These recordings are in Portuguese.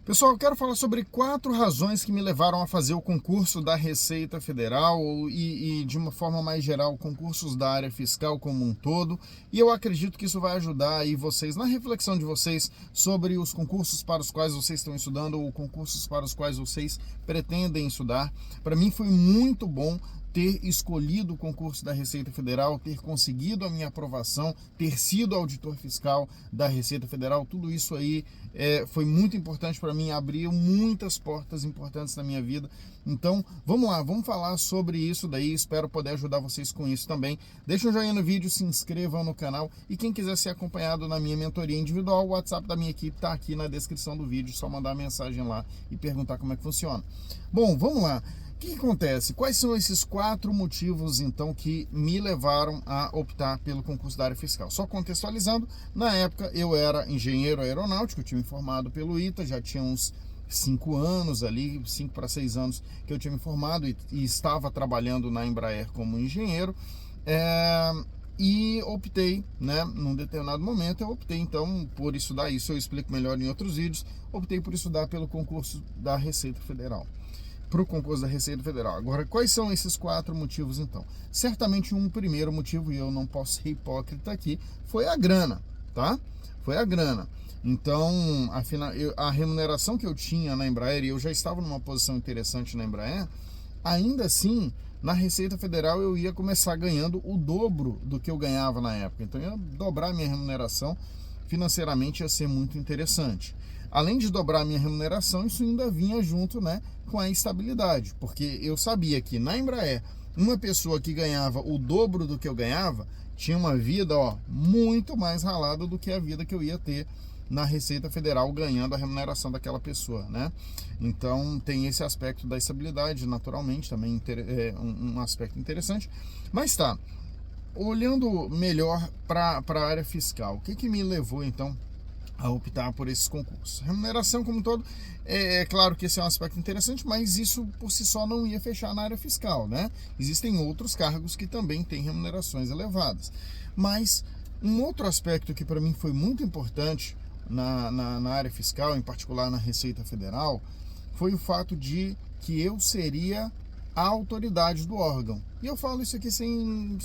Pessoal, eu quero falar sobre 4 razões que me levaram a fazer o concurso da Receita Federal e de uma forma mais geral, concursos da área fiscal como um todo. E eu acredito que isso vai ajudar aí vocês na reflexão de vocês sobre os concursos para os quais vocês estão estudando ou concursos para os quais vocês pretendem estudar. Para mim foi muito bom ter escolhido o concurso da Receita Federal, ter conseguido a minha aprovação, ter sido auditor fiscal da Receita Federal, tudo isso aí foi muito importante para mim, abriu muitas portas importantes na minha vida. Então, vamos lá, vamos falar sobre isso daí, espero poder ajudar vocês com isso também. Deixa um joinha no vídeo, se inscrevam no canal e quem quiser ser acompanhado na minha mentoria individual, o WhatsApp da minha equipe está aqui na descrição do vídeo, só mandar mensagem lá e perguntar como é que funciona. Bom, vamos lá. O que acontece? Quais são esses 4 motivos, então, que me levaram a optar pelo concurso da área fiscal? Só contextualizando, na época eu era engenheiro aeronáutico, eu tinha me formado pelo ITA, já tinha uns 5 anos ali, 5 para 6 anos que eu tinha me formado e estava trabalhando na Embraer como engenheiro. E optei, né, num determinado momento, eu optei então por estudar isso, eu explico melhor em outros vídeos, optei por estudar pelo concurso da Receita Federal. Para o concurso da Receita Federal. Agora, quais são esses 4 motivos, então? Certamente um primeiro motivo, e eu não posso ser hipócrita aqui, foi a grana, tá? Foi a grana. Então, a remuneração que eu tinha na Embraer, e eu já estava numa posição interessante na Embraer, ainda assim, na Receita Federal eu ia começar ganhando o dobro do que eu ganhava na época. Então, eu ia dobrar a minha remuneração, financeiramente ia ser muito interessante. Além de dobrar a minha remuneração, isso ainda vinha junto, né, com a estabilidade, porque eu sabia que na Embraer, uma pessoa que ganhava o dobro do que eu ganhava, tinha uma vida, muito mais ralada do que a vida que eu ia ter na Receita Federal ganhando a remuneração daquela pessoa, né? Então tem esse aspecto da estabilidade, naturalmente, também um aspecto interessante. Mas tá, olhando melhor para a área fiscal, o que me levou então a optar por esses concursos? Remuneração como um todo, é claro que esse é um aspecto interessante, mas isso por si só não ia fechar na área fiscal, né? Existem outros cargos que também têm remunerações elevadas. Mas um outro aspecto que para mim foi muito importante na área fiscal, em particular na Receita Federal, foi o fato de que eu seria a autoridade do órgão. E eu falo isso aqui sem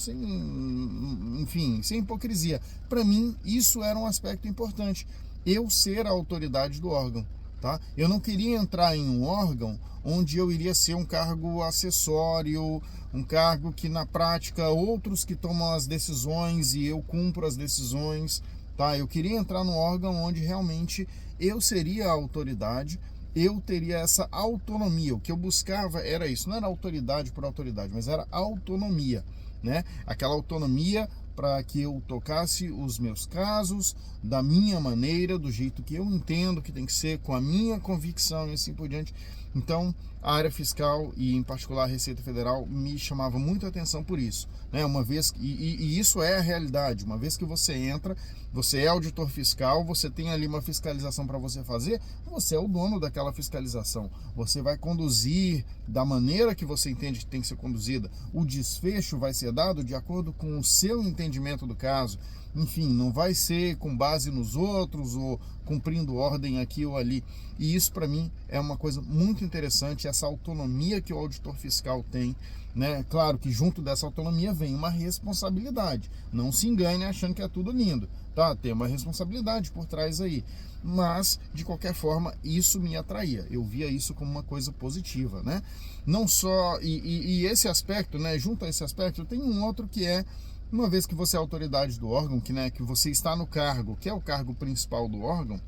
hipocrisia. Para mim, isso era um aspecto importante. Eu ser a autoridade do órgão. Tá? Eu não queria entrar em um órgão onde eu iria ser um cargo acessório, um cargo que na prática outros que tomam as decisões e eu cumpro as decisões. Tá? Eu queria entrar num órgão onde realmente eu seria a autoridade, eu teria essa autonomia. O que eu buscava era isso, não era autoridade por autoridade, mas era autonomia, né? Aquela autonomia para que eu tocasse os meus casos da minha maneira, do jeito que eu entendo que tem que ser, com a minha convicção e assim por diante. Então, a área fiscal e em particular a Receita Federal me chamava muito a atenção por isso, né? Uma vez e isso é a realidade. Uma vez que você entra, você é auditor fiscal, você tem ali uma fiscalização para você fazer, você é o dono daquela fiscalização. Você vai conduzir da maneira que você entende que tem que ser conduzida. O desfecho vai ser dado de acordo com o seu entendimento do caso. Enfim, não vai ser com base nos outros ou cumprindo ordem aqui ou ali. E isso para mim é uma coisa muito interessante, essa autonomia que o auditor fiscal tem, né? Claro que junto dessa autonomia vem uma responsabilidade. Não se engane achando que é tudo lindo, tá? Tem uma responsabilidade por trás aí. Mas, de qualquer forma, isso me atraía. Eu via isso como uma coisa positiva, né? Não só... E esse aspecto, né? Junto a esse aspecto, tem um outro que é, uma vez que você é autoridade do órgão, que você está no cargo, que é o cargo principal do órgão,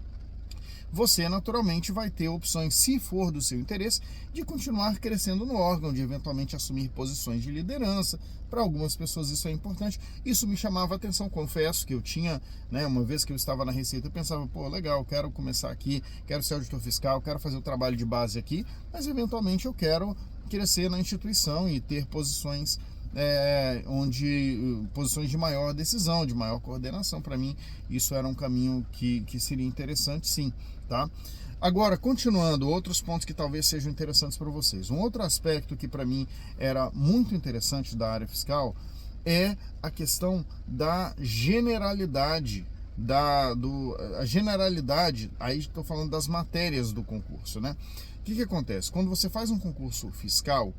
você naturalmente vai ter opções, se for do seu interesse, de continuar crescendo no órgão, de eventualmente assumir posições de liderança. Para algumas pessoas isso é importante. Isso me chamava a atenção, confesso que eu tinha, né, uma vez que eu estava na Receita, eu pensava, pô, legal, quero começar aqui, quero ser auditor fiscal, quero fazer o trabalho de base aqui, mas eventualmente eu quero crescer na instituição e ter posições posições de maior decisão, de maior coordenação. Para mim isso era um caminho que seria interessante, sim, tá? Agora, continuando, outros pontos que talvez sejam interessantes para vocês. Um outro aspecto que para mim era muito interessante da área fiscal é a questão da generalidade a generalidade, aí estou falando das matérias do concurso, né? O que acontece? Quando você faz um concurso fiscal,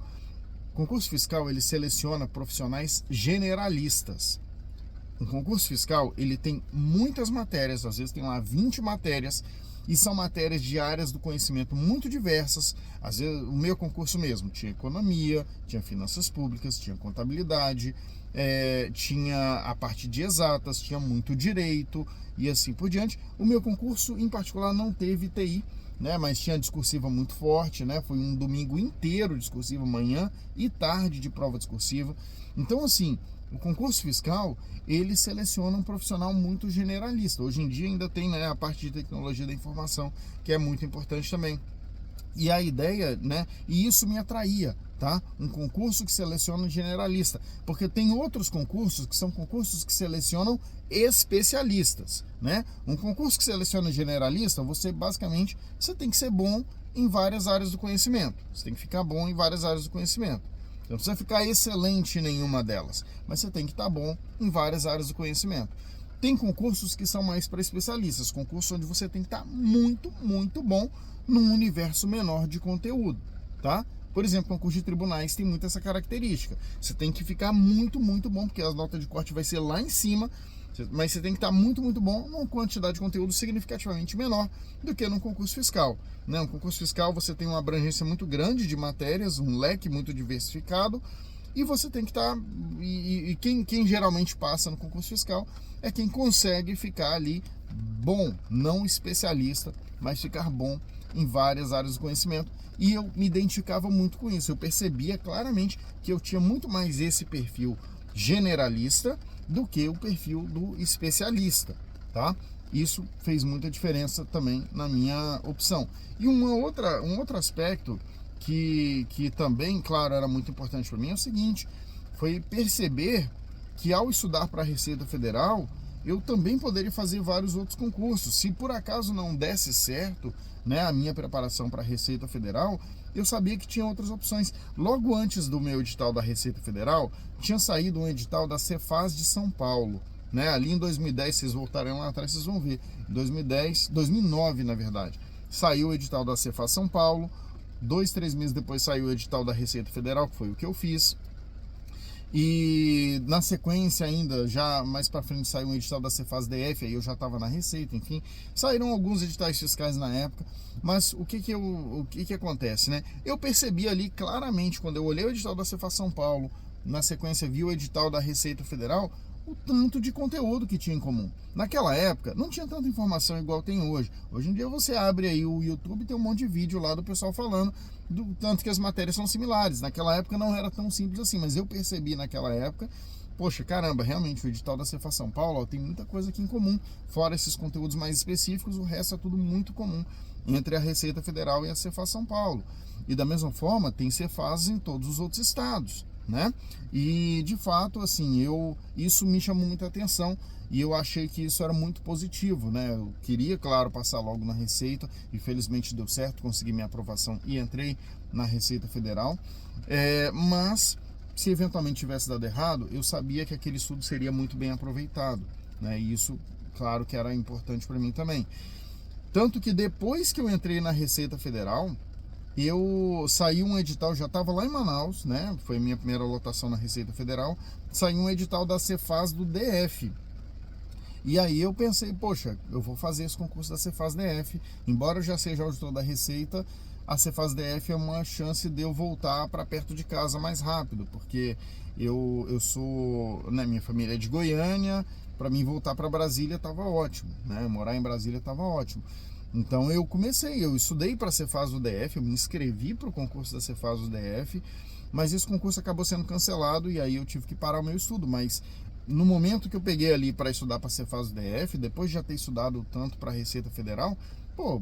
o concurso fiscal ele seleciona profissionais generalistas. Um concurso fiscal, ele tem muitas matérias, às vezes tem lá 20 matérias, e são matérias de áreas do conhecimento muito diversas. Às vezes, o meu concurso mesmo tinha economia, tinha finanças públicas, tinha contabilidade, tinha a parte de exatas, tinha muito direito e assim por diante. O meu concurso, em particular, não teve TI, né, mas tinha discursiva muito forte, né, foi um domingo inteiro discursiva, manhã e tarde de prova discursiva. Então, assim, o concurso fiscal, ele seleciona um profissional muito generalista. Hoje em dia ainda tem, né, a parte de tecnologia da informação, que é muito importante também. E a ideia, né, e isso me atraía, tá? Um concurso que seleciona um generalista, porque tem outros concursos que são concursos que selecionam especialistas, né? Um concurso que seleciona generalista, você tem que ser bom em várias áreas do conhecimento. Você tem que ficar bom em várias áreas do conhecimento. Não precisa ficar excelente em nenhuma delas, mas você tem que estar bom em várias áreas do conhecimento. Tem concursos que são mais para especialistas, concursos onde você tem que estar muito, muito bom num universo menor de conteúdo, tá? Por exemplo, concurso de tribunais tem muito essa característica. Você tem que ficar muito, muito bom, porque a nota de corte vai ser lá em cima, mas você tem que estar muito, muito bom numa quantidade de conteúdo significativamente menor do que num concurso fiscal, né? Um concurso fiscal você tem uma abrangência muito grande de matérias, um leque muito diversificado, e você tem que estar... E quem geralmente passa no concurso fiscal é quem consegue ficar ali bom, não especialista, mas ficar bom em várias áreas do conhecimento. E eu me identificava muito com isso. Eu percebia claramente que eu tinha muito mais esse perfil generalista do que o perfil do especialista, tá? Isso fez muita diferença também na minha opção. E um outro aspecto que também, claro, era muito importante para mim é o seguinte: foi perceber que ao estudar para a Receita Federal, eu também poderia fazer vários outros concursos. Se por acaso não desse certo, né, a minha preparação para a Receita Federal, eu sabia que tinha outras opções. Logo antes do meu edital da Receita Federal, tinha saído um edital da Cefaz de São Paulo, né? Ali em 2010, vocês voltarem lá atrás, vocês vão ver. Em 2009, na verdade, saiu o edital da Cefaz São Paulo. 2, 3 meses depois saiu o edital da Receita Federal, que foi o que eu fiz. E na sequência ainda, já mais para frente, saiu um edital da Cefaz DF, aí eu já estava na Receita, enfim. Saíram alguns editais fiscais na época, mas o que acontece, né? Eu percebi ali claramente, quando eu olhei o edital da Cefaz São Paulo, na sequência vi o edital da Receita Federal, o tanto de conteúdo que tinha em comum. Naquela época, não tinha tanta informação igual tem hoje. Hoje em dia você abre aí o YouTube e tem um monte de vídeo lá do pessoal falando do tanto que as matérias são similares. Naquela época não era tão simples assim, mas eu percebi naquela época, poxa, caramba, realmente o edital da Cefaz São Paulo, ó, tem muita coisa aqui em comum. Fora esses conteúdos mais específicos, o resto é tudo muito comum entre a Receita Federal e a Cefaz São Paulo. E da mesma forma, tem Cefaz em todos os outros estados, né? E de fato, assim, isso me chamou muita atenção e eu achei que isso era muito positivo, né? Eu queria, claro, passar logo na Receita, e felizmente deu certo, consegui minha aprovação e entrei na Receita Federal. Mas se eventualmente tivesse dado errado, eu sabia que aquele estudo seria muito bem aproveitado, né? E isso, claro, que era importante para mim também. Tanto que depois que eu entrei na Receita Federal, eu saí um edital, já estava lá em Manaus, né? Foi minha primeira lotação na Receita Federal. Saiu um edital da Cefaz do DF. E aí eu pensei, poxa, eu vou fazer esse concurso da Cefaz DF. Embora eu já seja auditor da Receita, a Cefaz DF é uma chance de eu voltar para perto de casa mais rápido, porque eu sou, né, minha família é de Goiânia, para mim voltar para Brasília estava ótimo, né? Morar em Brasília estava ótimo. Então eu estudei para a Cefaz do DF, eu me inscrevi para o concurso da Cefaz do DF, mas esse concurso acabou sendo cancelado e aí eu tive que parar o meu estudo. Mas no momento que eu peguei ali para estudar para a Cefaz do DF, depois de já ter estudado tanto para a Receita Federal, pô,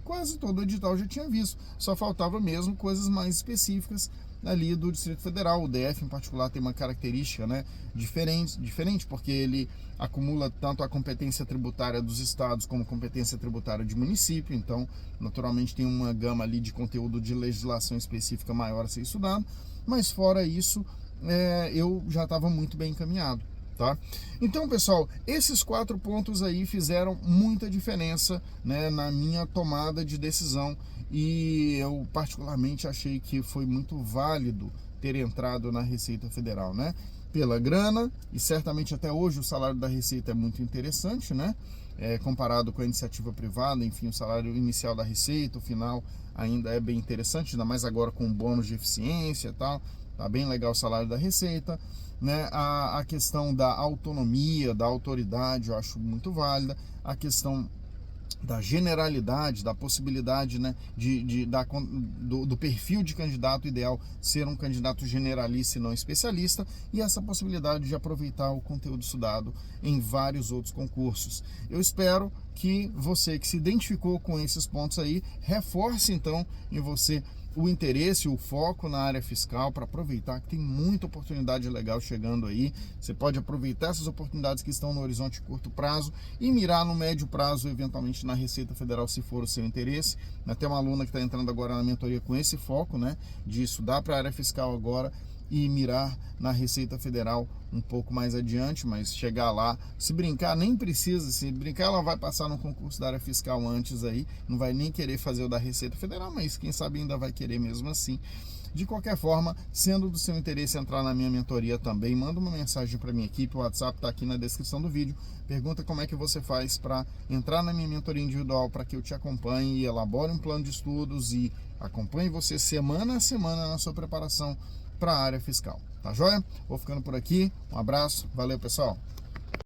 quase todo o edital eu já tinha visto, só faltava mesmo coisas mais específicas ali do Distrito Federal. O DF em particular tem uma característica, né, diferente, porque ele acumula tanto a competência tributária dos estados como competência tributária de município, então naturalmente tem uma gama ali de conteúdo de legislação específica maior a ser estudado, mas fora isso eu já estava muito bem encaminhado. tá? Então, pessoal, esses 4 pontos aí fizeram muita diferença, né, na minha tomada de decisão, e eu particularmente achei que foi muito válido ter entrado na Receita Federal, né? Pela grana, e certamente até hoje o salário da Receita é muito interessante, né? Comparado com a iniciativa privada, enfim, o salário inicial da Receita, o final ainda é bem interessante, ainda mais agora com bônus de eficiência e tal, tá bem legal o salário da Receita, né? A questão da autonomia, da autoridade, eu acho muito válida, a questão da generalidade, da possibilidade, né, do perfil de candidato ideal ser um candidato generalista e não especialista, e essa possibilidade de aproveitar o conteúdo estudado em vários outros concursos. Eu espero que você que se identificou com esses pontos aí, reforce então em você o interesse, o foco na área fiscal, para aproveitar que tem muita oportunidade legal chegando aí. Você pode aproveitar essas oportunidades que estão no horizonte curto prazo e mirar no médio prazo, eventualmente na Receita Federal, se for o seu interesse. Tem uma aluna que está entrando agora na mentoria com esse foco, né, de estudar para a área fiscal agora e mirar na Receita Federal um pouco mais adiante, mas chegar lá, se brincar, nem precisa, se brincar ela vai passar no concurso da área fiscal antes aí, não vai nem querer fazer o da Receita Federal, mas quem sabe ainda vai querer mesmo assim. De qualquer forma, sendo do seu interesse entrar na minha mentoria também, manda uma mensagem para minha equipe, o WhatsApp está aqui na descrição do vídeo, pergunta como é que você faz para entrar na minha mentoria individual, para que eu te acompanhe e elabore um plano de estudos e acompanhe você semana a semana na sua preparação para a área fiscal, tá joia? Vou ficando por aqui, um abraço, valeu pessoal!